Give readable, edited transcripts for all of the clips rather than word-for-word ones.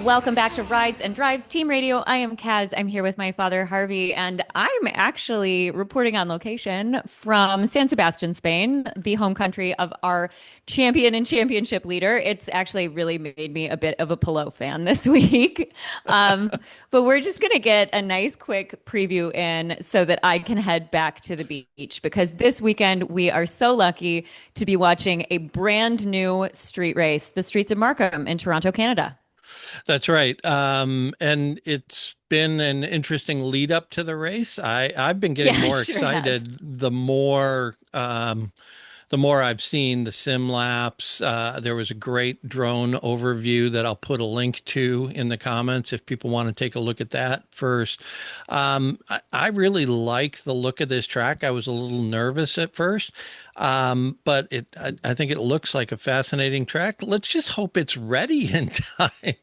Welcome back to Rides and Drives Team Radio. I am Kaz. I'm here with my father, Harvey, and I'm actually reporting on location from San Sebastian, Spain, the home country of our champion and championship leader. It's actually really made me a bit of a Pillow fan this week. But we're just going to get a nice quick preview in so that I can head back to the beach because this weekend we are so lucky to be watching a brand new street race, the streets of Markham in Toronto, Canada. That's right. And it's been an interesting lead up to the race. I've been getting Yeah, it more sure has. excited the more I've seen the sim laps. There was a great drone overview that I'll put a link to in the comments if people want to take a look at that first. I really like the look of this track. I was a little nervous at first, but I think it looks like a fascinating track. Let's just hope it's ready in time.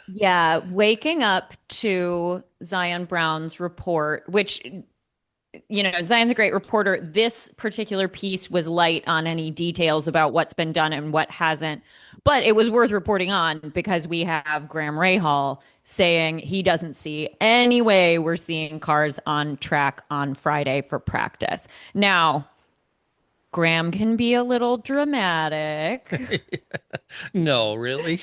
Yeah, waking up to Zion Brown's report, which, Zion's a great reporter. This particular piece was light on any details about what's been done and what hasn't, but it was worth reporting on because we have Graham Rahal saying he doesn't see any way we're seeing cars on track on Friday for practice. Now, Graham can be a little dramatic. No, really?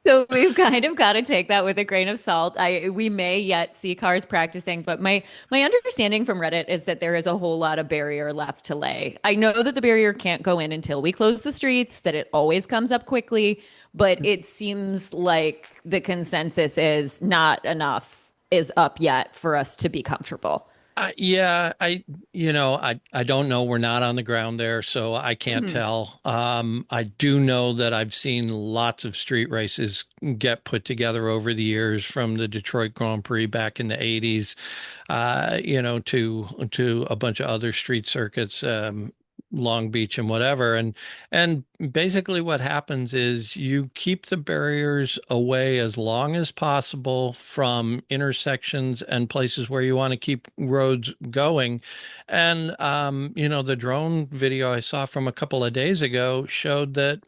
So we've kind of got to take that with a grain of salt. We may yet see cars practicing, but my understanding from Reddit is that there is a whole lot of barrier left to lay. I know that the barrier can't go in until we close the streets, that it always comes up quickly, but it seems like the consensus is not enough is up yet for us to be comfortable. Yeah, I don't know. We're not on the ground there, so I can't Mhm. tell. I do know that I've seen lots of street races get put together over the years, from the Detroit Grand Prix back in the 80s, to a bunch of other street circuits, Long Beach and whatever. And basically what happens is you keep the barriers away as long as possible from intersections and places where you want to keep roads going. And the drone video I saw from a couple of days ago showed that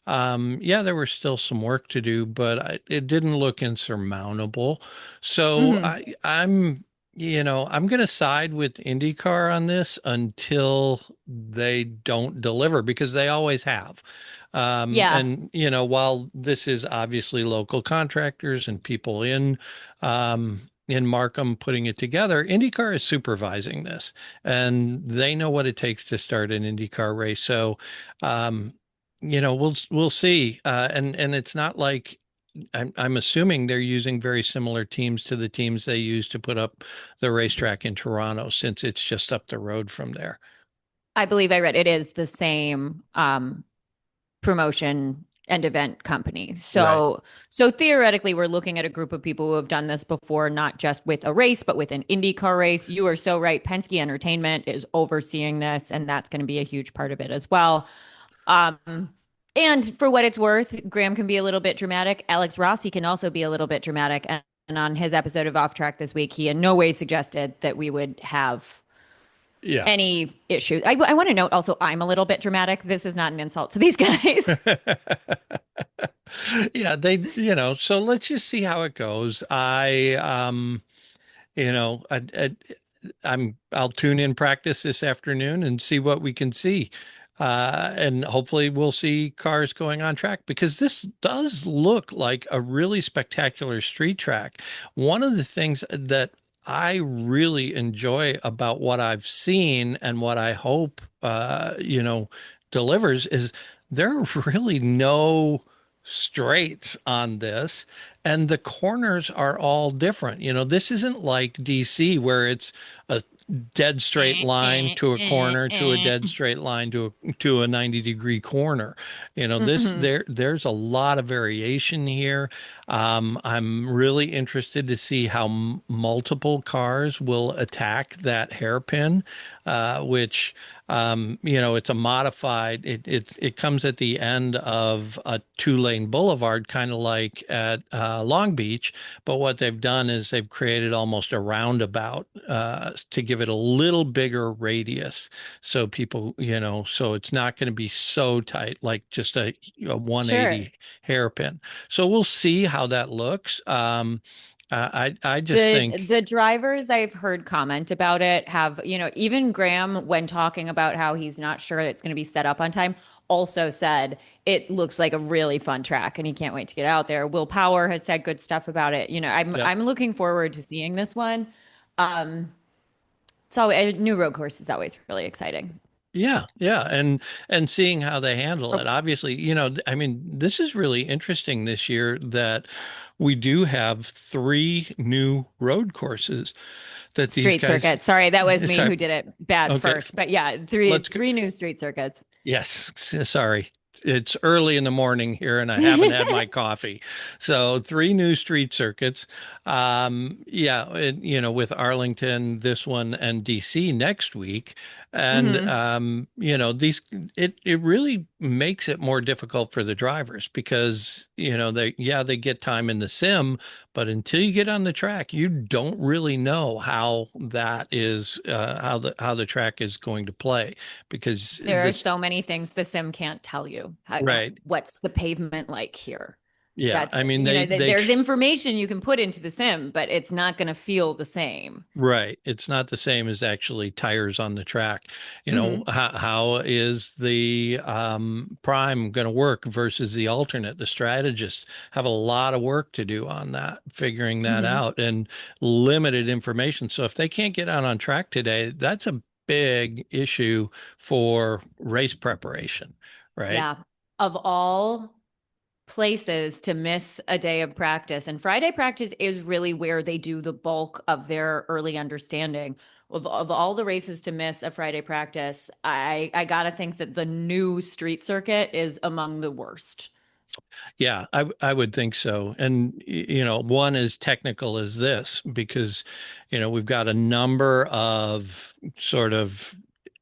yeah, there was still some work to do, but it didn't look insurmountable. So Mhm. I'm going to side with IndyCar on this until they don't deliver, because they always have. Yeah. While this is obviously local contractors and people in Markham putting it together, IndyCar is supervising this, and they know what it takes to start an IndyCar race. So, we'll see. And it's not like I'm assuming they're using very similar teams to the teams they used to put up the racetrack in Toronto, since it's just up the road from there. I believe I read it is the same promotion and event company. Right. So theoretically, we're looking at a group of people who have done this before, not just with a race, but with an IndyCar race. You are so right. Penske Entertainment is overseeing this, and that's going to be a huge part of it as well. Um, and for what it's worth, Graham can be a little bit dramatic. Alex Rossi can also be a little bit dramatic. And on his episode of Off Track this week, he in no way suggested that we would have Yeah. any issues. I want to note also, I'm a little bit dramatic. This is not an insult to these guys. Yeah, so let's just see how it goes. You know, I'll tune in practice this afternoon and see what we can see. And hopefully we'll see cars going on track, because this does look like a really spectacular street track. One of the things that I really enjoy about what I've seen, and what I hope, delivers, is there are really no straights on this, and the corners are all different. This isn't like DC, where it's a dead straight line to a corner to a dead straight line to a 90-degree corner. Mhm. There's a lot of variation here. I'm really interested to see how multiple cars will attack that hairpin, which It's a modified. It comes at the end of a two-lane boulevard, kind of like at Long Beach. But what they've done is they've created almost a roundabout to give it a little bigger radius, so people, so it's not going to be so tight like just a Sure. 180 hairpin. So we'll see how that looks. I just The think, the drivers I've heard comment about it have, even Graham, when talking about how he's not sure it's going to be set up on time, also said it looks like a really fun track and he can't wait to get out there. Will Power has said good stuff about it. I'm yeah. I'm looking forward to seeing this one. Um, so a new road course is always really exciting. Yeah, yeah, and seeing how they handle Oh, it. Obviously, I mean, this is really interesting this year that we do have three new road courses that these street guys. circuit. Sorry, that was me Sorry, who did it bad okay, first. But yeah, three let's go. three new street circuits. Yes, sorry. It's early in the morning here and I haven't had my coffee. So three new street circuits. Yeah, with Arlington, this one, and DC next week. And Hmm. it really makes it more difficult for the drivers because, they get time in the sim, but until you get on the track, you don't really know how that is how the track is going to play because There are this. so many things the sim can't tell you. Right. What's the pavement like here? Yeah. That's, I mean, they there's information you can put into the sim, but it's not going to feel the same. right. It's not the same as actually tires on the track. Hmm. How is the prime going to work versus the alternate? The strategists have a lot of work to do on that, figuring that Hmm. out, and limited information. So if they can't get out on track today, that's a big issue for race preparation, right? Yeah. Of all places to miss a day of practice, and Friday practice is really where they do the bulk of their early understanding. Of all the races to miss a Friday practice, I gotta think that the new street circuit is among the worst. Yeah, I would think so. And one as technical as this because we've got a number of sort of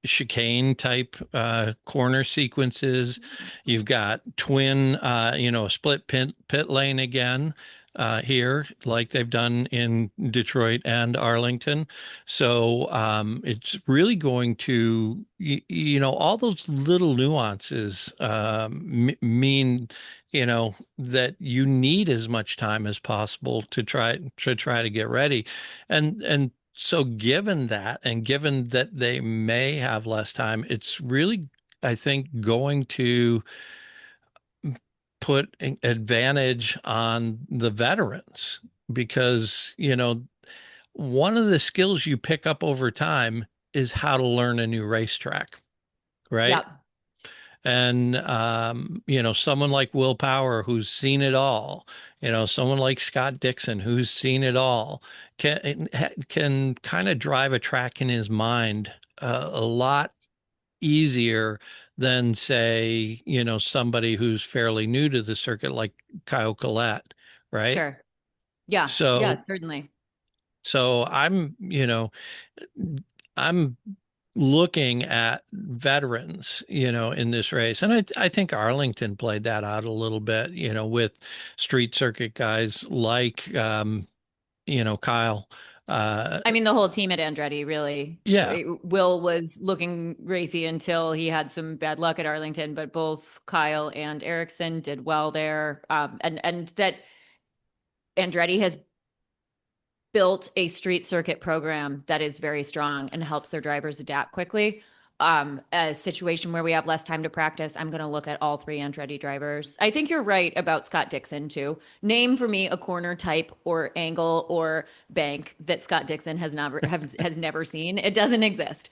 chicane type corner sequences. You've got twin split pit lane again here like they've done in Detroit and Arlington. So it's really going to all those little nuances mean that you need as much time as possible to try to get ready. And so given that and given that they may have less time, it's really, I think, going to put an advantage on the veterans because, one of the skills you pick up over time is how to learn a new racetrack, right? Yep. And someone like Will Power who's seen it all, someone like Scott Dixon who's seen it all, can kind of drive a track in his mind a lot easier than say, somebody who's fairly new to the circuit like Kyle Collette, right? Sure. Yeah. Yeah, So certainly. so I'm looking at veterans, in this race. And I think Arlington played that out a little bit, with street circuit guys like, Kyle. Uh, I mean, the whole team at Andretti really. yeah, Will was looking racy until he had some bad luck at Arlington, but both Kyle and Ericsson did well there. And that Andretti has built a street circuit program that is very strong and helps their drivers adapt quickly. A situation where we have less time to practice, I'm going to look at all three Andretti drivers. I think you're right about Scott Dixon too. Name for me a corner type or angle or bank that Scott Dixon has never seen. It doesn't exist.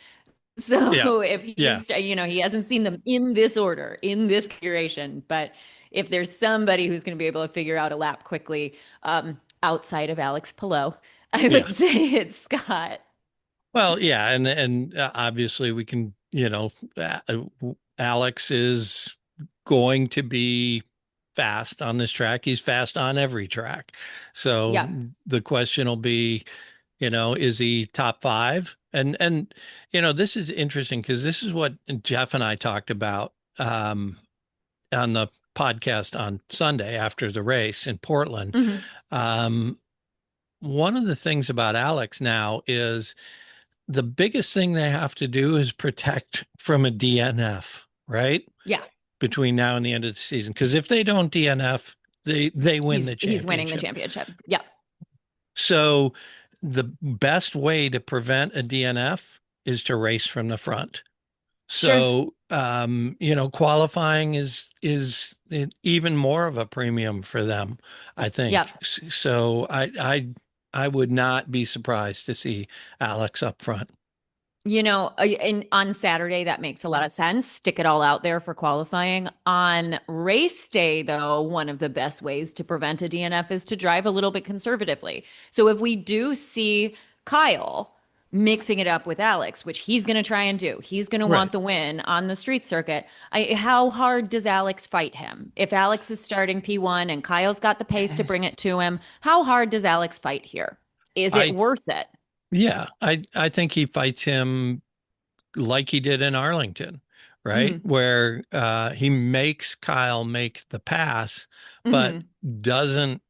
yeah, So if yeah, he hasn't seen them in this order, in this curation, but if there's somebody who's going to be able to figure out a lap quickly, outside of Alex Pillow, I yeah. would say it's Scott. Well, yeah, and obviously we can, Alex is going to be fast on this track. He's fast on every track. So Yeah. the question will be, is he top five? And this is interesting because this is what Jeff and I talked about on the podcast on Sunday after the race in Portland. Hmm. Um, One of the things about Alex now is the biggest thing they have to do is protect from a DNF, right? Yeah, Between now and the end of the season. Because if they don't DNF, they win the he's winning the championship. championship. Yeah, So the best way to prevent a DNF is to race from the front. sure. So qualifying is even more of a premium for them, I Yeah. think. So I would not be surprised to see Alex up front. On Saturday, that makes a lot of sense. Stick it all out there for qualifying. On race day, though, one of the best ways to prevent a DNF is to drive a little bit conservatively. So if we do see Kyle mixing it up with Alex, which he's going to try and do, he's going to want Right. the win on the street circuit. How hard does Alex fight him? If Alex is starting P1 and Kyle's got the pace to bring it to him, how hard does Alex fight here? Is it I worth it? Yeah, I think he fights him like he did in Arlington, right? Hmm. Where he makes Kyle make the pass, but Hmm. doesn't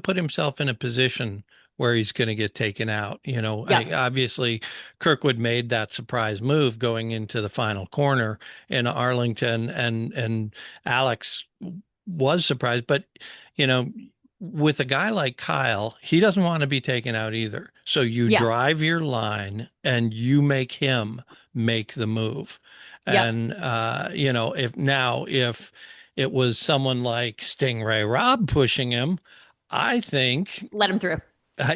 put himself in a position where he's going to get taken out. Yeah. Obviously Kirkwood made that surprise move going into the final corner in Arlington, and Alex was surprised, but you know, with a guy like Kyle, he doesn't want to be taken out either. So you Yeah. drive your line and you make him make the move. Yep. And if it was someone like Stingray Robb pushing him, I think Let him through.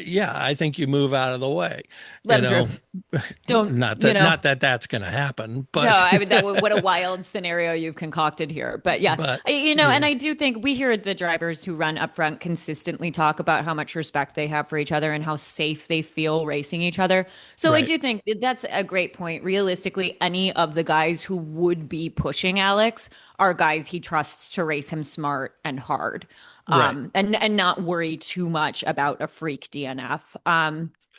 yeah, I think you move out of the way. Let You him through. know, Don't, you know. not that that's going to happen, No, but I mean what a wild scenario you've concocted here. But yeah, but and yeah, I do think we hear the drivers who run up front consistently talk about how much respect they have for each other and how safe they feel racing each other. So I right, do think that's a great point. Realistically, any of the guys who would be pushing Alex are guys he trusts to race him smart and hard. right. And not worry too much about a freak DNF.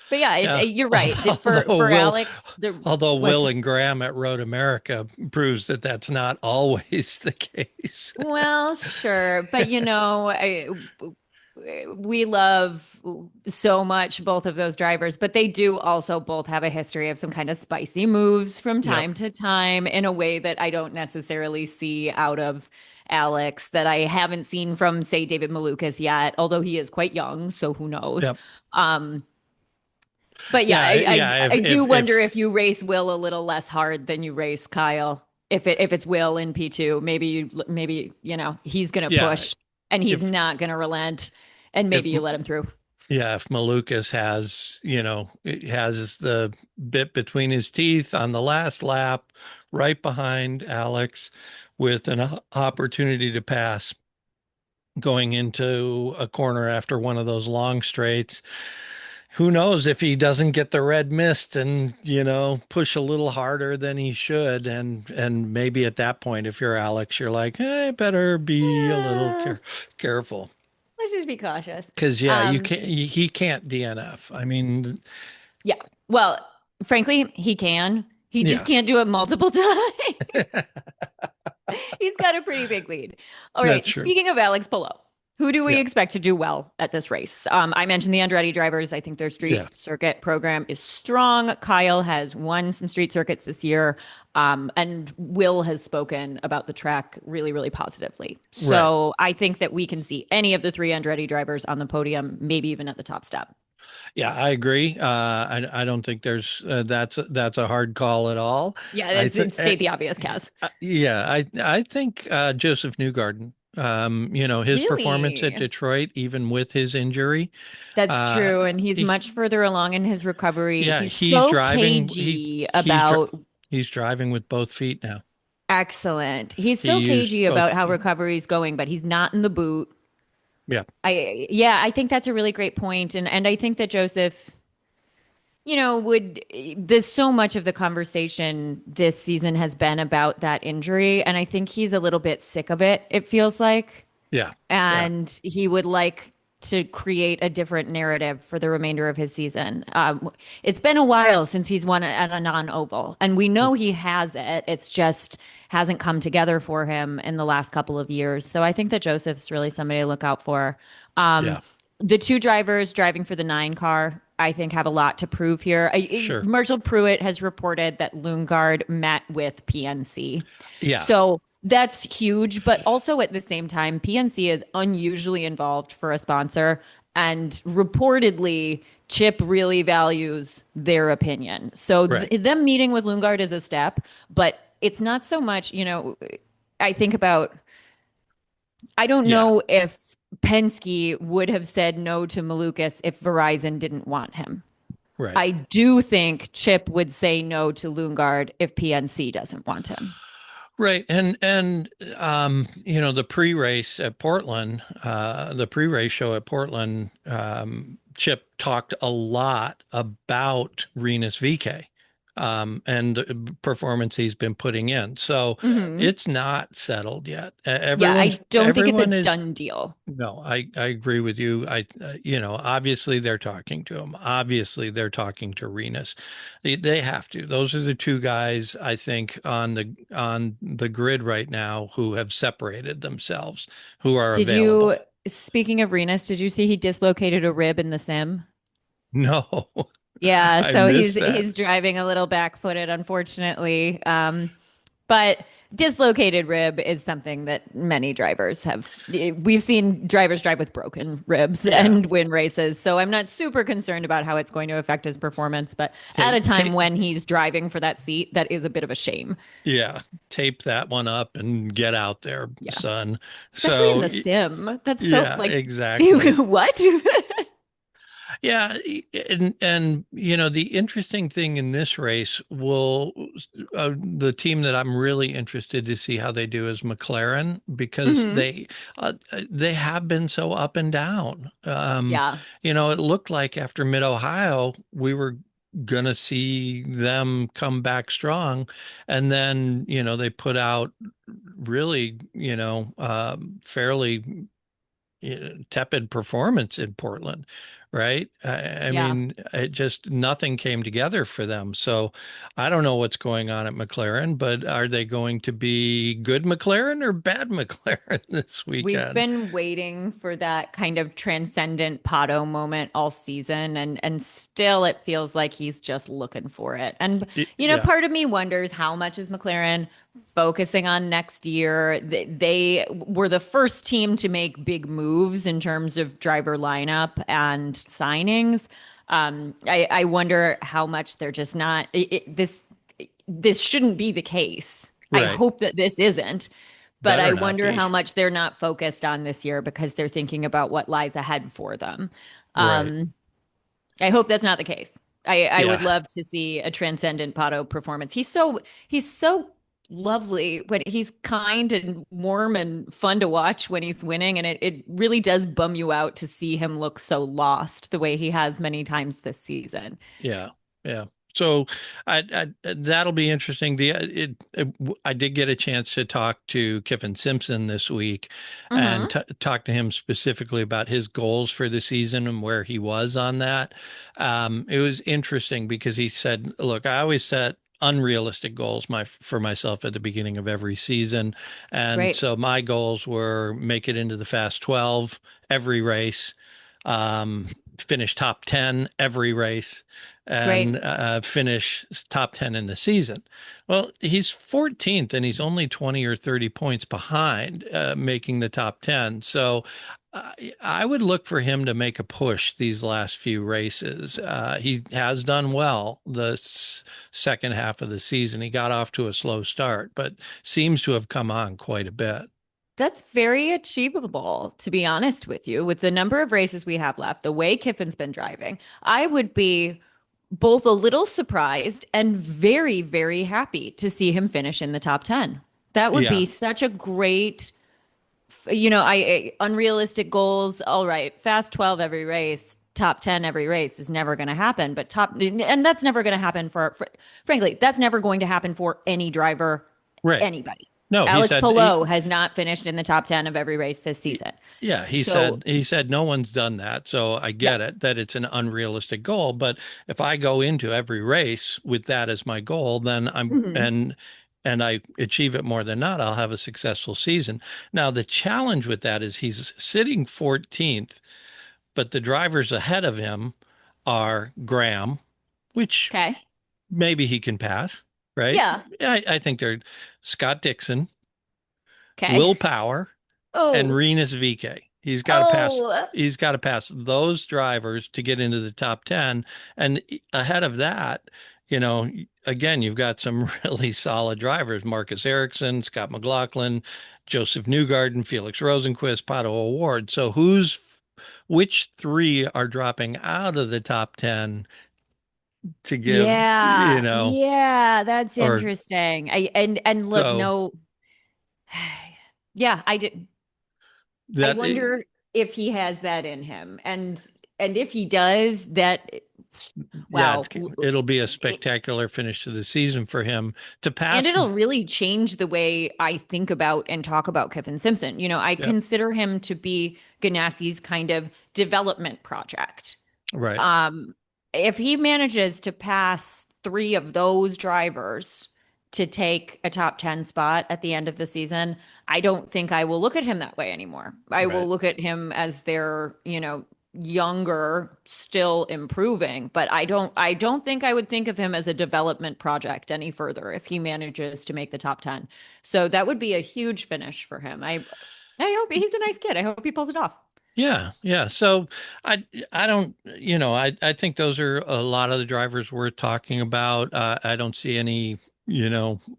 But yeah, Yeah. you're right. Although For Will, Alex, although what's Will and Graham at Road America proves that that's not always the case. Well, sure, but we love so much both of those drivers, but they do also both have a history of some kind of spicy moves from Yep. time to time in a way that I don't necessarily see out of Alex, that I haven't seen from, say, David Malukas yet, although he is quite young, so who knows. Yep. Um, but yeah, Yeah. Yeah. I do wonder If if you race Will a little less hard than you race Kyle. If it's Will in P2, maybe he's gonna yeah, push and he's if not gonna relent, and if maybe you let him through. yeah, if Malukas has the bit between his teeth on the last lap, right behind Alex, with an opportunity to pass going into a corner after one of those long straights. Who knows if he doesn't get the red mist and push a little harder than he should, and maybe at that point, if you're Alex, you're like, hey, better be a little Eh, careful let's just be cautious. because yeah, you Um, can't he can't DNF. I mean, yeah. Well, frankly, he can. He just yeah, can't do it multiple times. He's got a pretty big lead. All that's right. true. Speaking of Alex Palou, who do we Yeah, expect to do well at this race? I mentioned the Andretti drivers. I think their yeah, street circuit program is strong. Kyle has won some street circuits this year. And Will has spoken about the track really, really positively. right. So I think that we can see any of the three Andretti drivers on the podium, maybe even at the top step. Yeah, I agree. I don't think there's that's a hard call at all. Yeah, I think it's state the obvious, Kaz. yeah, I think Joseph Newgarden. His performance at Really? Detroit, even with his injury, That's uh, true. And he's he, much further along in his recovery. yeah, He's he's so driving. cagey about He's driving with both feet now. excellent. He's He so used cagey both. about how recovery is going, but he's not in the boot. Yeah, I think that's a really great point. And I think that Joseph, there's so much of the conversation this season has been about that injury. And I think he's a little bit sick of it, it feels like. yeah, yeah, And he would like to create a different narrative for the remainder of his season. It's been a while since he's won at a non-oval, and we know he has it. It's just hasn't come together for him in the last couple of years. So I think that Joseph's really somebody to look out for. Um, Yeah, the two drivers driving for the nine car, I think, have a lot to prove here. sure. Marshall Pruitt has reported that Lundgaard met with PNC. Yeah, So that's huge. But also at the same time, PNC is unusually involved for a sponsor. And reportedly, Chip really values their opinion. So right. them meeting with Lundgaard is a step, but it's not so much, I think about, I don't Yeah, know if Penske would have said no to Malukas if Verizon didn't want him. right. I do think Chip would say no to Lundgaard if PNC doesn't want him. Right. And the pre-race at Portland, the pre-race show at Portland, Chip talked a lot about Renus VK, and the performance he's been putting in. So Hmm. it's not settled yet. Yeah, I don't think it's a Everyone is. done deal. No, I agree with you. Obviously they're talking to him. Obviously they're talking to Renus. They have to. Those are the two guys I think on the grid right now who have separated themselves, who are Did you, available. speaking of Renus, did you see he dislocated a rib in the sim? No, Yeah, I so he's missed that. he's driving a little back-footed, unfortunately. But dislocated rib is something that many drivers have. We've seen drivers drive with broken ribs Yeah. and win races. So I'm not super concerned about how it's going to affect his performance. But at a time Tape, when he's driving for that seat, that is a bit of a shame. yeah, tape that one up and get out there, Yeah. son. Especially in So, the sim. That's so yeah, like, exactly. what? Yeah, and the interesting thing in this race will the team that I'm really interested to see how they do is McLaren because Hmm. they have been so up and down. Yeah. It looked like after Mid Ohio we were gonna see them come back strong, and then they put out really fairly tepid performance in Portland, right? I Yeah. mean, it just nothing came together for them. So I don't know what's going on at McLaren, but are they going to be good McLaren or bad McLaren this We've weekend? been waiting for that kind of transcendent Pato moment all season, and still it feels like he's just looking for it. And Yeah, part of me wonders how much is McLaren focusing on next year. They were the first team to make big moves in terms of driver lineup and signings. I wonder how much they're just not this shouldn't be the case. I right. hope that this isn't. But I Better not wonder be. how much they're not focused on this year because they're thinking about what lies ahead for them. Right. Um, I hope that's not the case. I would Yeah. love to see a transcendent Pato performance. He's so lovely when he's kind and warm and fun to watch when he's winning, and it really does bum you out to see him look so lost the way he has many times this season. Yeah, yeah. So that'll be interesting. I did get a chance to talk to Kiffin Simpson this week and Hmm. talk to him specifically about his goals for the season and where he was on that. It was interesting because he said, "Look, I always set unrealistic goals for myself at the beginning of every season, and Great, so my goals were make it into the Fast 12 every race." Finish top 10 every race and great. finish top 10 in the season. Well, he's 14th and he's only 20 or 30 points behind making the top 10. So I would look for him to make a push these last few races. He has done well the second half of the season. He got off to a slow start, but seems to have come on quite a bit. That's very achievable, to be honest with you. With the number of races we have left, the way Kiffin's been driving, I would be both a little surprised and very, very happy to see him finish in the top 10. That would Yeah, be such a great, unrealistic goals. All right, fast 12 every race, top 10 every race is never going to happen, but and that's never going to happen frankly, that's never going to happen for any driver, right. anybody. No, he Alex said Palou has not finished in the top 10 of every race this season. yeah, So, he said no one's done that. So I yeah. get it that it's an unrealistic goal, but if I go into every race with that as my goal, then Mhm. and I achieve it more than not, I'll have a successful season. Now the challenge with that is he's sitting 14th, but the drivers ahead of him are Graham, which Okay. maybe he can pass, right? Yeah. I think they're Scott Dixon, Okay. Will Power, and Oh, Rinus VeeKay. oh, He's got to pass those drivers to get into the top 10. And ahead of that, you know, again, you've got some really solid drivers, Marcus Ericsson, Scott McLaughlin, Joseph Newgarden, Felix Rosenquist, Pato O'Ward. So which three are dropping out of the top 10 to give, yeah. Yeah, that's or interesting. And look, so no. Yeah, I did. I that, wonder if he has that in him. And if he does, that yeah, wow. it'll be a spectacular finish to the season for him to And pass. it'll really change the way I think about and talk about Kevin Simpson. I Yeah, consider him to be Ganassi's kind of development project. right. Um, if he manages to pass three of those drivers to take a top 10 spot at the end of the season, I don't think I will look at him that way anymore. I will Right. look at him as their, younger, still improving, but I don't think I would think of him as a development project any further if he manages to make the top 10. So that would be a huge finish for him. I hope he's a nice kid. I hope he pulls it off. Yeah, yeah. So I don't, I think those are a lot of the drivers worth talking about. I don't see any,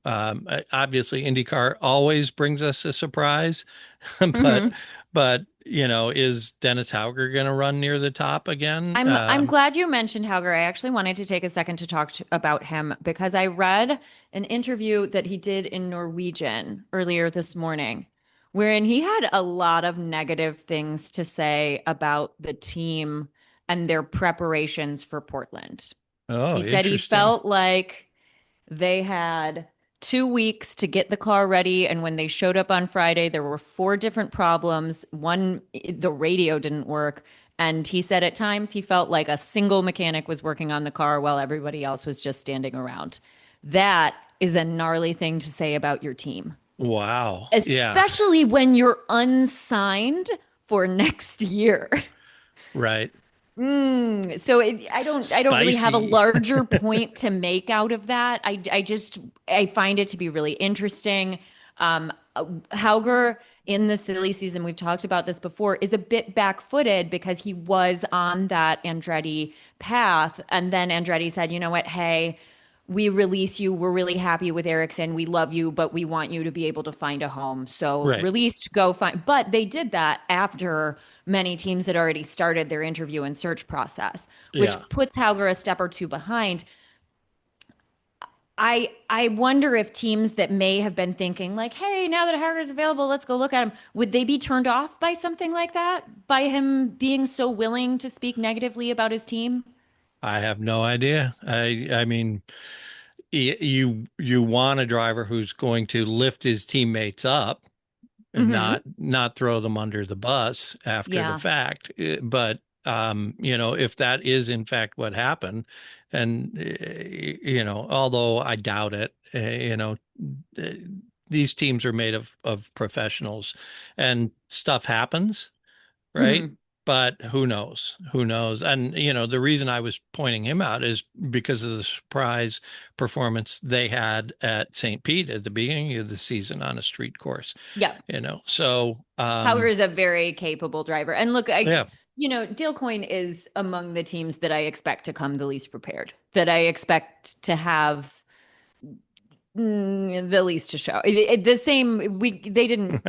obviously IndyCar always brings us a surprise, but Mhm. is Dennis Hauger going to run near the top again? I'm glad you mentioned Hauger. I actually wanted to take a second to talk about him because I read an interview that he did in Norwegian earlier this morning, wherein he had a lot of negative things to say about the team and their preparations for Portland. Oh, He said he interesting. felt like they had 2 weeks to get the car ready. And when they showed up on Friday, there were four different problems. One, the radio didn't work. And he said at times he felt like a single mechanic was working on the car while everybody else was just standing around. That is a gnarly thing to say about your team, Wow. Yeah. especially when you're unsigned for next year. Right. So I don't really have a Spicy. larger point to make out of that. I find it to be really interesting. Hauger in the silly season, we've talked about this before, is a bit back-footed because he was on that Andretti path, and then Andretti said, "You know what? Hey, we release you. We're really happy with Ericsson. We love you, but we want you to be able to find a home. So Right. released, go find." But they did that after many teams had already started their interview and search process, which Yeah. puts Hauger a step or two behind. I wonder if teams that may have been thinking like, "Hey, now that Hauger's available, let's go look at him," would they be turned off by something like that? By him being so willing to speak negatively about his team? I have no idea. I mean, you want a driver who's going to lift his teammates up and Mm-hmm. not throw them under the bus after the Yeah. fact. But if that is in fact what happened, and although I doubt it, uh, these teams are made of professionals, and stuff happens, right? Mm-hmm. But who knows? Who knows? And the reason I was pointing him out is because of the surprise performance they had at St. Pete at the beginning of the season on a street course. Yeah. So Hauger is a very capable driver. And look, yeah, Dale Coyne is among the teams that I expect to come the least prepared, that I expect to have the least to show. The same, they didn't.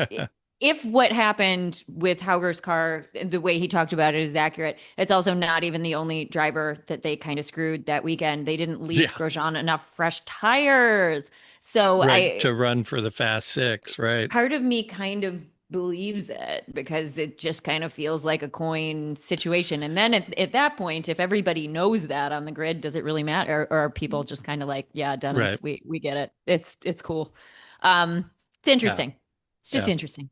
If what happened with Hauger's car, the way he talked about it is accurate, it's also not even the only driver that they kind of screwed that weekend. They didn't leave yeah, Grosjean enough fresh tires. So right. To run for the fast six, right? part of me kind of believes it because it just kind of feels like a coin situation. And then at that point, if everybody knows that on the grid, does it really matter? Or are people just kind of like, yeah, Dennis, Right. we get it. It's cool. Um, It's Yeah. interesting. It's just Yeah. interesting.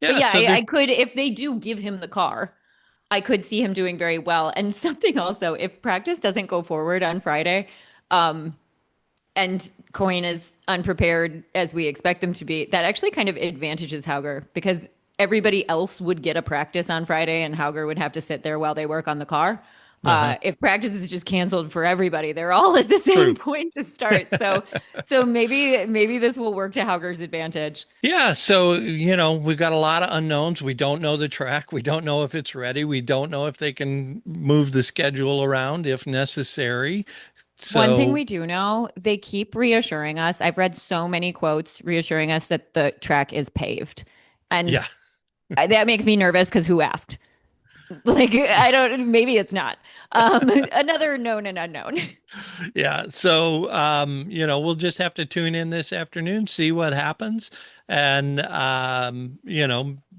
But Yeah. yeah, So I there, could, if they do give him the car, I could see him doing very well. And something also, if practice doesn't go forward on Friday, um, and Coyne is unprepared as we expect them to be, that actually kind of advantages Hauger because everybody else would get a practice on Friday and Hauger would have to sit there while they work on the car. uh-huh. If practice is just canceled for everybody, they're all at the same True. point to start. So maybe this will work to Hauger's advantage. Yeah, so we've got a lot of unknowns. We don't know the track. We don't know if it's ready. We don't know if they can move the schedule around if necessary. One thing So, we do know, they keep reassuring us. I've read so many quotes reassuring us that the track is paved. And yeah. that makes me nervous because who asked? Like, I don't, maybe it's not. Another known and unknown. Yeah. So, we'll just have to tune in this afternoon, see what happens, and,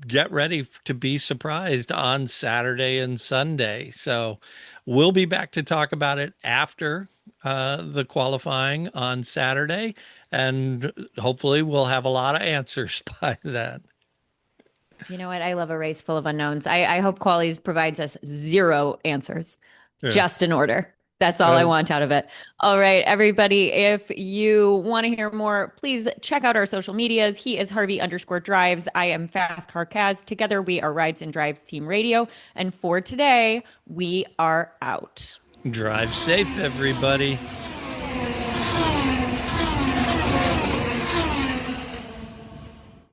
get ready to be surprised on Saturday and Sunday. So, we'll be back to talk about it after the qualifying on Saturday, and hopefully, we'll have a lot of answers by then. You know what? I love a race full of unknowns. I hope Qualies provides us zero answers, Yeah. just an order. That's all I Uh, want out of it. All right, everybody. If you want to hear more, please check out our social medias. He is Harvey_drives. I am Fast Car Kaz. Together we are Rides and Drives Team Radio. And for today, we are out. Drive safe, everybody.